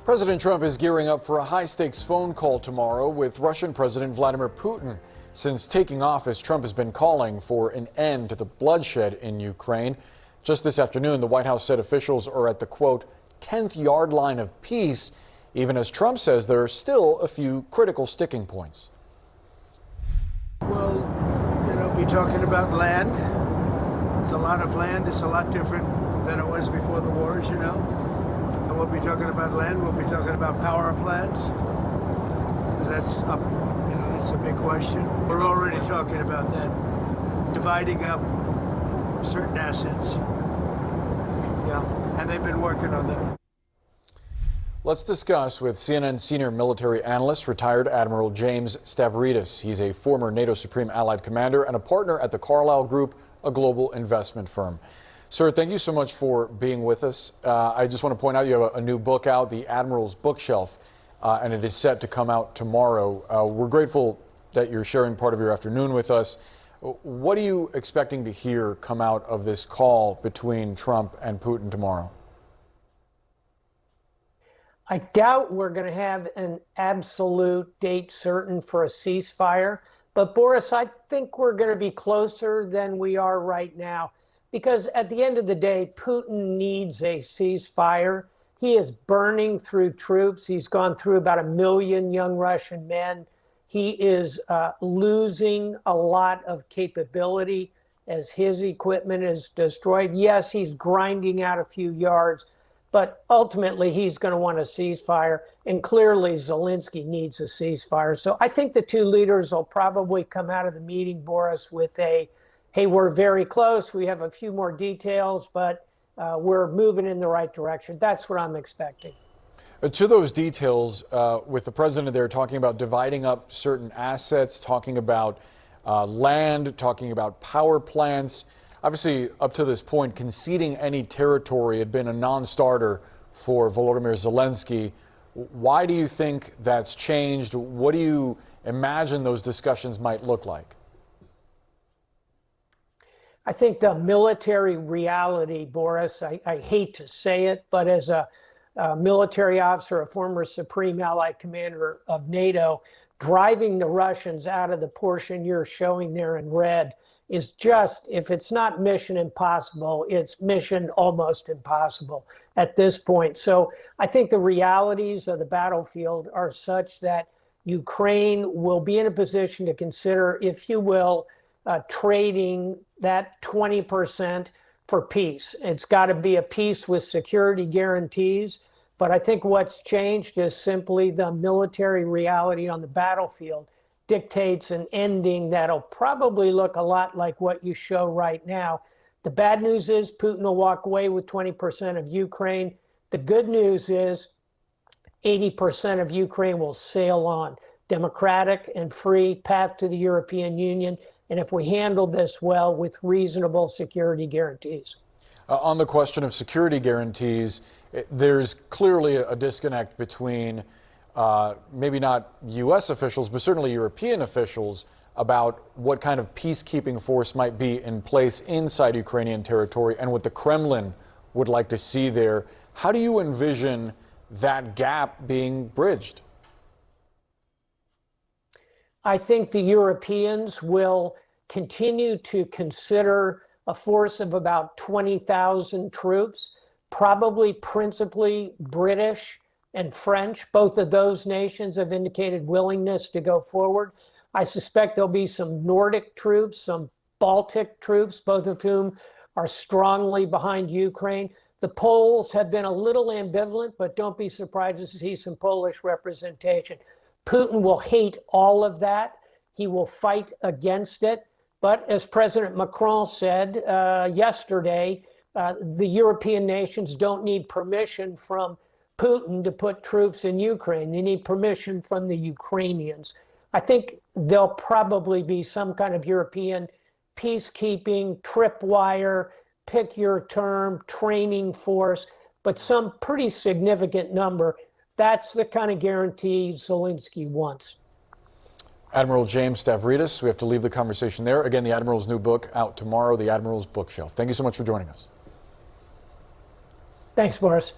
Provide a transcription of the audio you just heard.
President Trump is gearing up for a high-stakes phone call tomorrow with Russian President Vladimir Putin. Since taking office, Trump has been calling for an end to the bloodshed in Ukraine. Just this afternoon, the White House said officials are at the, quote, 10th yard line of peace, even as Trump says there are still a few critical sticking points. We'll, be talking about land. It's a lot of land. It's a lot different than it was before the wars, And we'll be talking about land. We'll be talking about power plants. That's up, that's a big question. We're already talking about that, dividing up certain assets. Yeah, and they've been working on that. Let's discuss with CNN senior military analyst, retired Admiral James Stavridis. He's a former NATO Supreme Allied Commander and a partner at the Carlyle Group, a global investment firm. Sir, thank you so much for being with us. I just want to point out you have a new book out, The Admiral's Bookshelf, and it is set to come out tomorrow. We're grateful that you're sharing part of your afternoon with us. What are you expecting to hear come out of this call between Trump and Putin tomorrow? I doubt we're going to have an absolute date certain for a ceasefire. But Boris, I think we're going to be closer than we are right now. Because at the end of the day, Putin needs a ceasefire. He is burning through troops. He's gone through about 1 million young Russian men. He is losing a lot of capability as his equipment is destroyed. Yes, he's grinding out a few yards, but ultimately he's going to want a ceasefire. And clearly Zelensky needs a ceasefire. So I think the two leaders will probably come out of the meeting, Boris, with a, hey, we're very close. We have a few more details, but we're moving in the right direction. That's what I'm expecting. To those details, with the president there talking about dividing up certain assets, talking about land, talking about power plants, obviously up to this point, conceding any territory had been a non-starter for Volodymyr Zelensky. Why do you think that's changed? What do you imagine those discussions might look like? I think the military reality, Boris, I hate to say it, but as a military officer, a former Supreme Allied Commander of NATO, driving the Russians out of the portion you're showing there in red is just, if it's not mission impossible, it's mission almost impossible at this point. So I think the realities of the battlefield are such that Ukraine will be in a position to consider, if you will, trading that 20% for peace. It's got to be a peace with security guarantees. But I think what's changed is simply the military reality on the battlefield dictates an ending that'll probably look a lot like what you show right now. The bad news is Putin will walk away with 20% of Ukraine. The good news is 80% of Ukraine will sail on. Democratic and free path to the European Union. And if we handle this well with reasonable security guarantees. On the question of security guarantees, there's clearly a disconnect between maybe not U.S. officials, but certainly European officials about what kind of peacekeeping force might be in place inside Ukrainian territory and what the Kremlin would like to see there. How do you envision that gap being bridged? I think the Europeans will continue to consider a force of about 20,000 troops, probably principally British and French. Both of those nations have indicated willingness to go forward. I suspect there'll be some Nordic troops, some Baltic troops, both of whom are strongly behind Ukraine. The Poles have been a little ambivalent, but don't be surprised to see some Polish representation. Putin will hate all of that. He will fight against it. But as President Macron said yesterday, the European nations don't need permission from Putin to put troops in Ukraine. They need permission from the Ukrainians. I think there'll probably be some kind of European peacekeeping, tripwire, pick your term, training force, but some pretty significant number. That's the kind of guarantee Zelensky wants. Admiral James Stavridis, we have to leave the conversation there. Again, the Admiral's new book out tomorrow, The Admiral's Bookshelf. Thank you so much for joining us. Thanks, Boris.